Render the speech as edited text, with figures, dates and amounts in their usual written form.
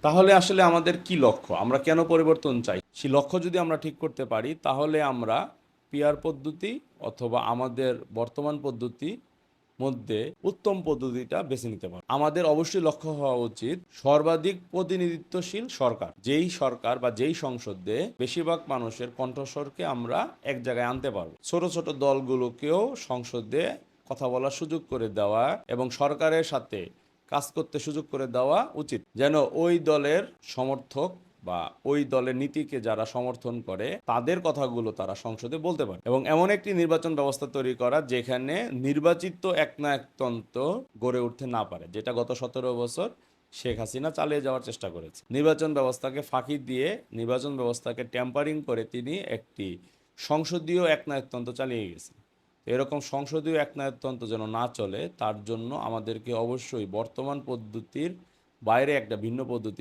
তাহলে আসলে আমাদের কি লক্ষ্য, আমরা কেন পরিবর্তন চাই, সেই লক্ষ্য যদি আমরা ঠিক করতে পারি তাহলে আমরা পিয়ার পদ্ধতি অথবা আমাদের বর্তমান পদ্ধতি মধ্যে উত্তম পদ্ধতিটা বেছে নিতে পারব। আমাদের অবশ্যই লক্ষ্য হওয়া উচিত সর্বাধিক প্রতিনিধিত্বশীল সরকার, যেই সরকার বা যেই সংসদে বেশিরভাগ মানুষের কণ্ঠস্বরকে আমরা এক জায়গায় আনতে পারবো। ছোট ছোট দলগুলোকেও সংসদে কথা বলার সুযোগ করে দেওয়া এবং সরকারের সাথে কাজ করতে সুযোগ করে দেওয়া উচিত, যেন ওই দলের সমর্থক বা ওই দলের নীতিকে যারা সমর্থন করে তাদের কথাগুলো তারা সংসদে বলতে পারে। এবং এমন একটি নির্বাচন ব্যবস্থা তৈরি করা যেখানে নির্বাচিত একনায়কতন্ত্র গড়ে উঠতে না পারে, যেটা গত 17 বছর শেখ হাসিনা চালিয়ে যাওয়ার চেষ্টা করেছে। নির্বাচন ব্যবস্থাকে ফাঁকি দিয়ে, নির্বাচন ব্যবস্থাকে ট্যাম্পারিং করে তিনি একটি সংসদীয় একনায়কতন্ত্র চালিয়ে গেছেন। এরকম সংসদীয় একনায়কতন্ত্র যেন না চলে, তার জন্য আমাদেরকে অবশ্যই বর্তমান পদ্ধতির বাইরে একটা ভিন্ন পদ্ধতি